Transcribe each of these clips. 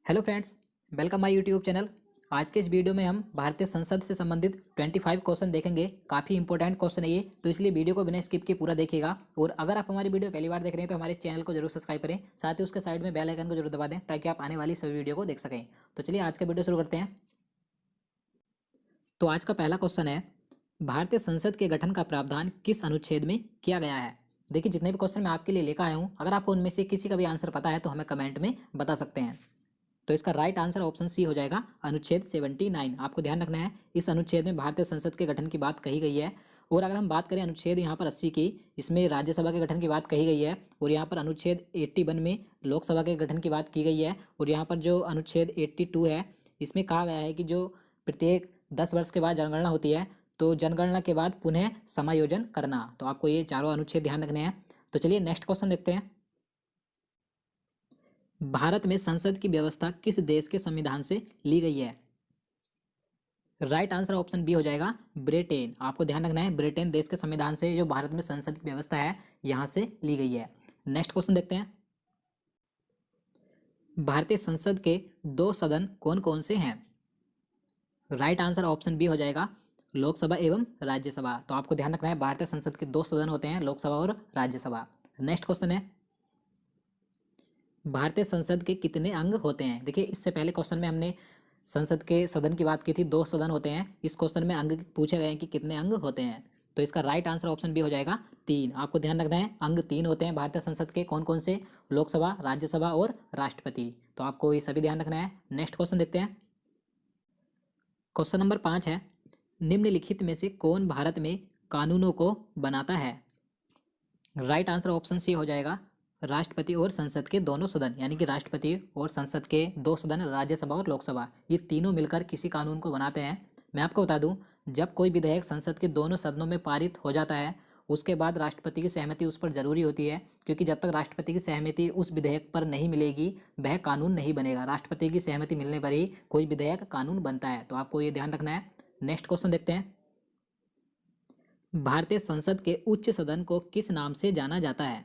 Hello friends, welcome my YouTube channel. आज के इस वीडियो में हम भारतीय संसद से संबंधित 25 क्वेश्चन देखेंगे। काफ़ी इंपॉर्टेंट क्वेश्चन है ये, तो इसलिए वीडियो को बिना स्किप के पूरा देखिएगा। और अगर आप हमारी वीडियो पहली बार देख रहे हैं तो हमारे चैनल को जरूर सब्सक्राइब करें, साथ ही उसके साइड में बेल आइकन को जरूर दबा दें ताकि आप आने वाली सभी वीडियो को देख सकें। तो चलिए आज का वीडियो शुरू करते हैं। तो आज का पहला क्वेश्चन है, भारतीय संसद के गठन का प्रावधान किस अनुच्छेद में किया गया है। देखिए, जितने भी क्वेश्चन मैं आपके लिए लेकर आया हूँ, अगर आपको उनमें से किसी का भी आंसर पता है तो हमें कमेंट में बता सकते हैं। तो इसका राइट आंसर ऑप्शन सी हो जाएगा, अनुच्छेद 79। आपको ध्यान रखना है, इस अनुच्छेद में भारतीय संसद के गठन की बात कही गई है। और अगर हम बात करें अनुच्छेद यहाँ पर 80 की, इसमें राज्यसभा के गठन की बात कही गई है। और यहाँ पर अनुच्छेद 81 में लोकसभा के गठन की बात की गई है। और यहाँ पर जो अनुच्छेद 82 है, इसमें कहा गया है कि जो प्रत्येक 10 वर्ष के बाद जनगणना होती है, तो जनगणना के बाद पुनः समायोजन करना। तो आपको ये चारों अनुच्छेद ध्यान रखने हैं। तो चलिए नेक्स्ट क्वेश्चन देखते हैं। भारत में संसद की व्यवस्था किस देश के संविधान से ली गई है। राइट आंसर ऑप्शन बी हो जाएगा, ब्रिटेन। आपको ध्यान रखना है, ब्रिटेन देश के संविधान से जो भारत में संसद की व्यवस्था है यहां से ली गई है। नेक्स्ट क्वेश्चन देखते हैं। भारतीय संसद के दो सदन कौन कौन से हैं। राइट आंसर ऑप्शन बी हो जाएगा, लोकसभा एवं राज्यसभा। तो आपको ध्यान रखना है, भारतीय संसद के दो सदन होते हैं, लोकसभा और राज्यसभा। नेक्स्ट क्वेश्चन है, भारतीय संसद के कितने अंग होते हैं। देखिए, इससे पहले क्वेश्चन में हमने संसद के सदन की बात की थी, दो सदन होते हैं। इस क्वेश्चन में अंग पूछे गए हैं कि कितने अंग होते हैं। तो इसका राइट आंसर ऑप्शन बी हो जाएगा, 3। आपको ध्यान रखना है, अंग 3 होते हैं भारतीय संसद के। कौन कौन से, लोकसभा, राज्यसभा और राष्ट्रपति। तो आपको ये सभी ध्यान रखना है। नेक्स्ट क्वेश्चन देखते हैं। क्वेश्चन नंबर 5 है, निम्नलिखित में से कौन भारत में कानूनों को बनाता है। राइट आंसर ऑप्शन सी हो जाएगा, राष्ट्रपति और संसद के दोनों सदन, यानी कि राष्ट्रपति और संसद के दो सदन, राज्यसभा और लोकसभा, ये तीनों मिलकर किसी कानून को बनाते हैं। मैं आपको बता दूं, जब कोई विधेयक संसद के दोनों सदनों में पारित हो जाता है, उसके बाद राष्ट्रपति की सहमति उस पर जरूरी होती है, क्योंकि जब तक राष्ट्रपति की सहमति उस विधेयक पर नहीं मिलेगी वह कानून नहीं बनेगा। राष्ट्रपति की सहमति मिलने पर ही कोई विधेयक कानून बनता है। तो आपको ये ध्यान रखना है। नेक्स्ट क्वेश्चन देखते हैं। भारतीय संसद के उच्च सदन को किस नाम से जाना जाता है।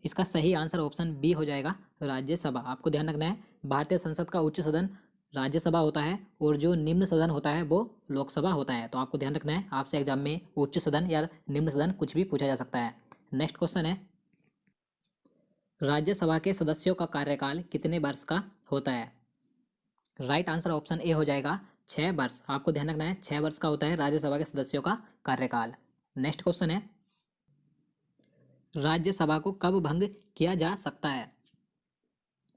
इसका सही आंसर ऑप्शन बी हो जाएगा, राज्यसभा। आपको ध्यान रखना है, भारतीय संसद का उच्च सदन राज्यसभा होता है और जो निम्न सदन होता है वो लोकसभा होता है। तो आपको ध्यान रखना है, आपसे एग्जाम में उच्च सदन या निम्न सदन कुछ भी पूछा जा सकता है। नेक्स्ट क्वेश्चन है, राज्यसभा के सदस्यों का कार्यकाल कितने वर्ष का होता है। राइट आंसर ऑप्शन ए हो जाएगा, 6 वर्ष। आपको ध्यान रखना है, 6 वर्ष का होता है राज्यसभा के सदस्यों का कार्यकाल। नेक्स्ट क्वेश्चन है, राज्यसभा को कब भंग किया जा सकता है।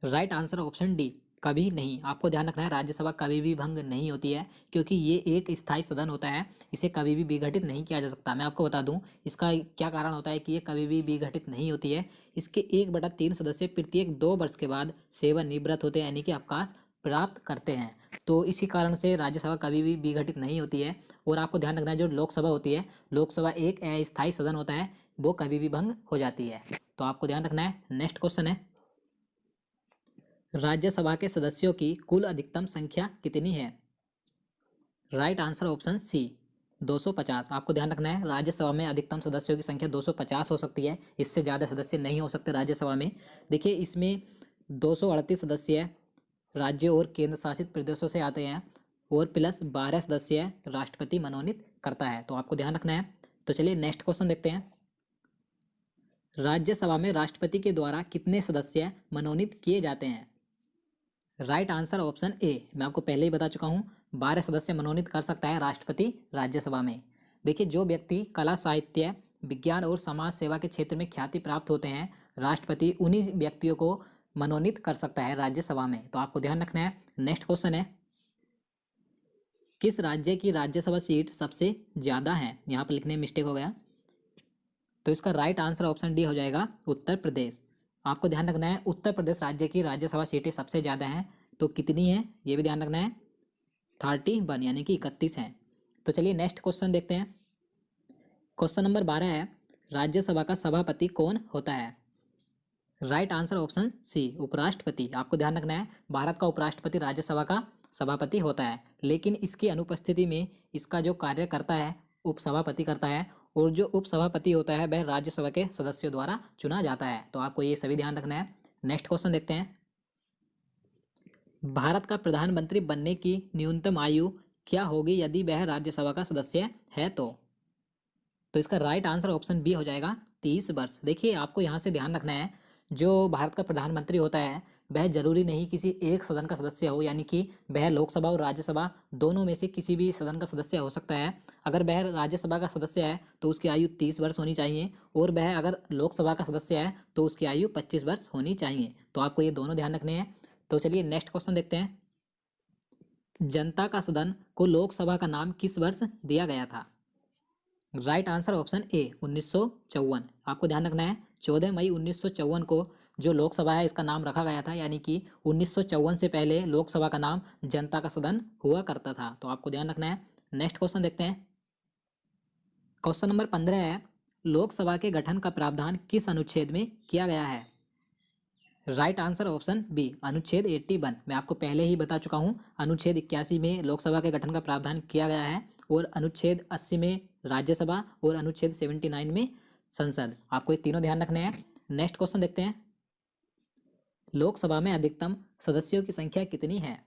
राइट आंसर ऑप्शन डी, कभी नहीं। आपको ध्यान रखना है, राज्यसभा कभी भी भंग नहीं होती है, क्योंकि ये एक स्थायी सदन होता है, इसे कभी भी विघटित नहीं किया जा सकता। मैं आपको बता दूं इसका क्या कारण होता है कि ये कभी भी विघटित नहीं होती है। इसके 1/3 सदस्य प्रत्येक 2 वर्ष के बाद सेवानिवृत्त होते हैं, यानी कि अवकाश प्राप्त करते हैं। तो इसी कारण से राज्यसभा कभी भी विघटित नहीं होती है। और आपको ध्यान रखना है, जो लोकसभा होती है, लोकसभा एक अस्थायी सदन होता है, वो कभी भी भंग हो जाती है। तो आपको ध्यान रखना है। नेक्स्ट क्वेश्चन है, राज्यसभा के सदस्यों की कुल अधिकतम संख्या कितनी है। Right answer option C, 250। आपको ध्यान रखना है, राज्यसभा में अधिकतम सदस्यों की संख्या 250 हो सकती है, इससे ज़्यादा सदस्य नहीं हो सकते राज्यसभा में। देखिए, इसमें 238 सदस्य राज्यों और केंद्र शासित प्रदेशों से आते हैं और प्लस 12 सदस्य राष्ट्रपति मनोनीत करता है। तो आपको ध्यान रखना है। तो चलिए नेक्स्ट क्वेश्चन देखते हैं। राज्यसभा में राष्ट्रपति के द्वारा कितने सदस्य मनोनीत किए जाते हैं। राइट आंसर ऑप्शन ए, मैं आपको पहले ही बता चुका हूँ, 12 सदस्य मनोनीत कर सकता है राष्ट्रपति राज्यसभा में। देखिए, जो व्यक्ति कला, साहित्य, विज्ञान और समाज सेवा के क्षेत्र में ख्याति प्राप्त होते हैं, राष्ट्रपति उन्हीं व्यक्तियों को मनोनीत कर सकता है राज्यसभा में। तो आपको ध्यान रखना है। नेक्स्ट क्वेश्चन है, किस राज्य की राज्यसभा सीट सबसे ज़्यादा है। यहाँ पर लिखने में मिस्टेक हो गया, तो इसका राइट आंसर ऑप्शन डी हो जाएगा, उत्तर प्रदेश। आपको ध्यान रखना है, उत्तर प्रदेश राज्य की राज्यसभा सीटें सबसे ज़्यादा हैं। तो कितनी है ये भी ध्यान रखना है, 31, यानी कि 31 हैं। तो चलिए नेक्स्ट क्वेश्चन देखते हैं। क्वेश्चन नंबर 12 है, राज्यसभा का सभापति कौन होता है। राइट आंसर ऑप्शन सी, उपराष्ट्रपति। आपको ध्यान रखना है, भारत का उपराष्ट्रपति राज्यसभा का सभापति होता है, लेकिन इसकी अनुपस्थिति में इसका जो कार्य करता है उपसभापति करता है, और जो उपसभापति होता है वह राज्यसभा के सदस्यों द्वारा चुना जाता है। तो आपको ये सभी ध्यान रखना है। नेक्स्ट क्वेश्चन देखते हैं। भारत का प्रधानमंत्री बनने की न्यूनतम आयु क्या होगी यदि वह राज्यसभा का सदस्य है तो इसका राइट आंसर ऑप्शन बी हो जाएगा 30 वर्ष। देखिए आपको यहाँ से ध्यान रखना है, जो भारत का प्रधानमंत्री होता है वह जरूरी नहीं किसी एक सदन का सदस्य हो, यानी कि वह लोकसभा और राज्यसभा दोनों में से किसी भी सदन का सदस्य हो सकता है। अगर वह राज्यसभा का सदस्य है तो उसकी आयु 30 वर्ष होनी चाहिए, और वह अगर लोकसभा का सदस्य है तो उसकी आयु 25 वर्ष होनी चाहिए। तो आपको ये दोनों ध्यान रखने हैं। तो चलिए नेक्स्ट क्वेश्चन देखते हैं। जनता का सदन को लोकसभा का नाम किस वर्ष दिया गया था? Right answer option A 1954। आपको ध्यान रखना है 14 मई 1954 को जो लोकसभा है इसका नाम रखा गया था, यानी कि 1954 से पहले लोकसभा का नाम जनता का सदन हुआ करता था। तो आपको ध्यान रखना है। नेक्स्ट क्वेश्चन देखते हैं। क्वेश्चन नंबर 15 है, लोकसभा के गठन का प्रावधान किस अनुच्छेद में किया गया है? राइट आंसर ऑप्शन बी अनुच्छेद 81। मैं आपको पहले ही बता चुका हूँ, अनुच्छेद 81 में लोकसभा के गठन का प्रावधान किया गया है, और अनुच्छेद 80 में राज्यसभा, और अनुच्छेद 79 में संसद। आपको ये तीनों ध्यान रखने हैं। नेक्स्ट क्वेश्चन देखते हैं। लोकसभा में अधिकतम सदस्यों की संख्या कितनी है?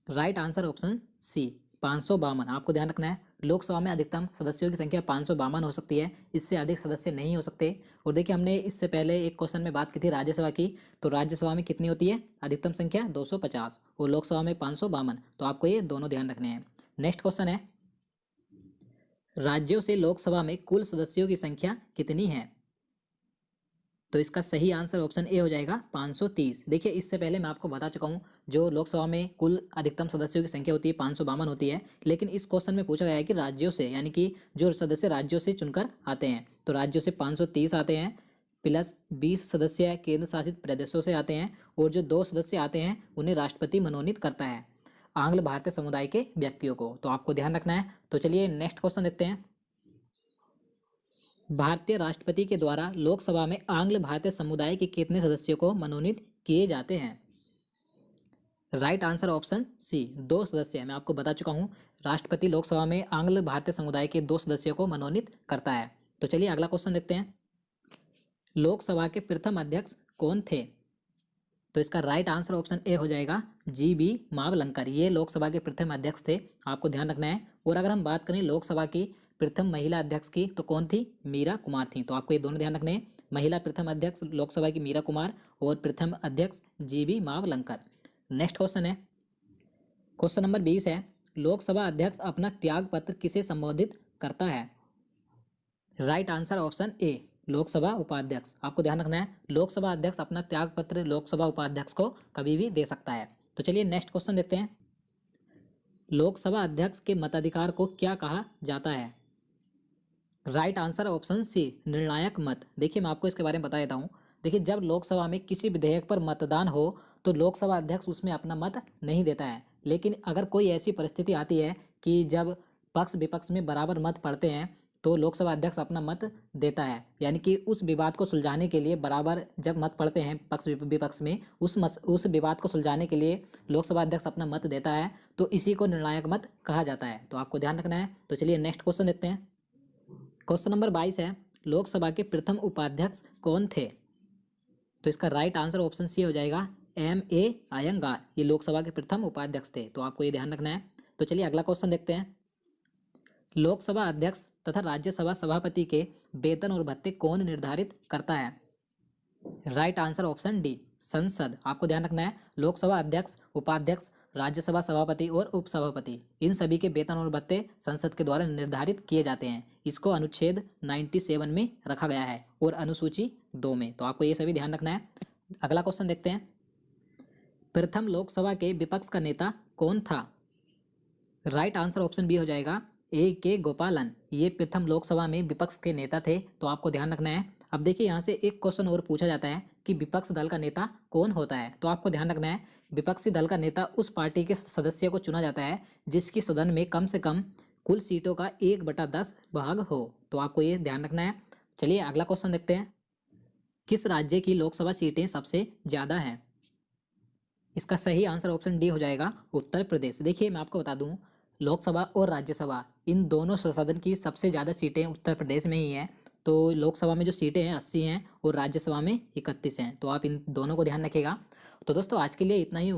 Right answer option C 552। आपको ध्यान रखना है लोकसभा में अधिकतम सदस्यों की संख्या 552 हो सकती है, इससे अधिक सदस्य नहीं हो सकते। और देखिए हमने इससे पहले एक क्वेश्चन में बात की थी राज्यसभा की, तो राज्यसभा में कितनी होती है अधिकतम संख्या? 250, और लोकसभा में 552। तो आपको ये दोनों ध्यान रखने हैं। नेक्स्ट क्वेश्चन है, राज्यों से लोकसभा में कुल सदस्यों की संख्या कितनी है? तो इसका सही आंसर ऑप्शन ए हो जाएगा 530। देखिए इससे पहले मैं आपको बता चुका हूँ, जो लोकसभा में कुल अधिकतम सदस्यों की संख्या होती है 552 होती है, लेकिन इस क्वेश्चन में पूछा गया है कि राज्यों से, यानी कि जो सदस्य राज्यों से चुनकर आते हैं, तो राज्यों से 530 आते हैं, प्लस 20 सदस्य केंद्र शासित प्रदेशों से आते हैं, और जो 2 सदस्य आते हैं उन्हें राष्ट्रपति मनोनीत करता है आंग्ल भारतीय समुदाय के व्यक्तियों को। तो आपको ध्यान रखना है। तो चलिए नेक्स्ट क्वेश्चन देखते हैं। भारतीय राष्ट्रपति के द्वारा लोकसभा में आंग्ल भारतीय समुदाय के कितने सदस्यों को मनोनीत किए जाते हैं? राइट आंसर ऑप्शन सी 2 सदस्य। मैं आपको बता चुका हूँ, राष्ट्रपति लोकसभा में आंग्ल भारतीय समुदाय के 2 सदस्यों को मनोनीत करता है। तो चलिए अगला क्वेश्चन देखते हैं। लोकसभा के प्रथम अध्यक्ष कौन थे? तो इसका राइट आंसर ऑप्शन ए हो जाएगा GB मावलंकर। ये लोकसभा के प्रथम अध्यक्ष थे, आपको ध्यान रखना है। और अगर हम बात करें लोकसभा की प्रथम महिला अध्यक्ष की, तो कौन थी? मीरा कुमार थी। तो आपको ये दोनों ध्यान रखने हैं, महिला प्रथम अध्यक्ष लोकसभा की मीरा कुमार, और प्रथम अध्यक्ष GB मावलंकर। नेक्स्ट क्वेश्चन है, क्वेश्चन नंबर 20 है, लोकसभा अध्यक्ष अपना त्याग पत्र किसे संबोधित करता है? Right answer option A Lok Sabha उपाध्यक्ष। आपको ध्यान रखना है लोकसभा अध्यक्ष अपना त्याग पत्र लोकसभा उपाध्यक्ष को कभी भी दे सकता है। तो चलिए नेक्स्ट क्वेश्चन देखते हैं। लोकसभा अध्यक्ष के मताधिकार को क्या कहा जाता है? राइट आंसर ऑप्शन सी निर्णायक मत। देखिए मैं आपको इसके बारे में बता देता हूँ। देखिए जब लोकसभा में किसी विधेयक पर मतदान हो तो लोकसभा अध्यक्ष उसमें अपना मत नहीं देता है, लेकिन अगर कोई ऐसी परिस्थिति आती है कि जब पक्ष विपक्ष में बराबर मत पड़ते हैं तो लोकसभा अध्यक्ष अपना मत देता है, यानी कि उस विवाद को सुलझाने के लिए बराबर जब मत पड़ते हैं पक्ष विपक्ष में, उस विवाद को सुलझाने के लिए लोकसभा अध्यक्ष अपना मत देता है, तो इसी को निर्णायक मत कहा जाता है। तो आपको ध्यान रखना है। तो चलिए नेक्स्ट क्वेश्चन देखते हैं। क्वेश्चन नंबर 22 है, लोकसभा के प्रथम उपाध्यक्ष कौन थे? तो इसका राइट आंसर ऑप्शन सी हो जाएगा MA अयंगार। ये लोकसभा के प्रथम उपाध्यक्ष थे। तो आपको ये ध्यान रखना है। तो चलिए अगला क्वेश्चन देखते हैं। लोकसभा अध्यक्ष तथा राज्यसभा सभापति के वेतन और भत्ते कौन निर्धारित करता है? राइट आंसर ऑप्शन डी संसद। आपको ध्यान रखना है लोकसभा अध्यक्ष, उपाध्यक्ष, राज्यसभा सभापति और उपसभापति, इन सभी के वेतन और भत्ते संसद के द्वारा निर्धारित किए जाते हैं। इसको अनुच्छेद 97 में रखा गया है और अनुसूची 2 में। तो आपको ये सभी ध्यान रखना है। अगला क्वेश्चन देखते हैं। प्रथम लोकसभा के विपक्ष का नेता कौन था? राइट आंसर ऑप्शन बी हो जाएगा AK गोपालन। ये प्रथम लोकसभा में विपक्ष के नेता थे। तो आपको ध्यान रखना है। अब देखिए यहाँ से एक क्वेश्चन और पूछा जाता है कि विपक्ष दल का नेता कौन होता है? तो आपको ध्यान रखना है विपक्षी दल का नेता उस पार्टी के सदस्य को चुना जाता है जिसकी सदन में कम से कम कुल सीटों का 1/10 भाग हो। तो आपको ये ध्यान रखना है। चलिए अगला क्वेश्चन देखते हैं। किस राज्य की लोकसभा सीटें सबसे ज़्यादा हैं? इसका सही आंसर ऑप्शन डी हो जाएगा उत्तर प्रदेश। देखिए मैं आपको बता दूं, लोकसभा और राज्यसभा इन दोनों सदन की सबसे ज़्यादा सीटें उत्तर प्रदेश में ही हैं। तो लोकसभा में जो सीटें हैं 80 हैं और राज्यसभा में 31 हैं। तो आप इन दोनों को ध्यान रखिएगा। तो दोस्तों आज के लिए इतना ही।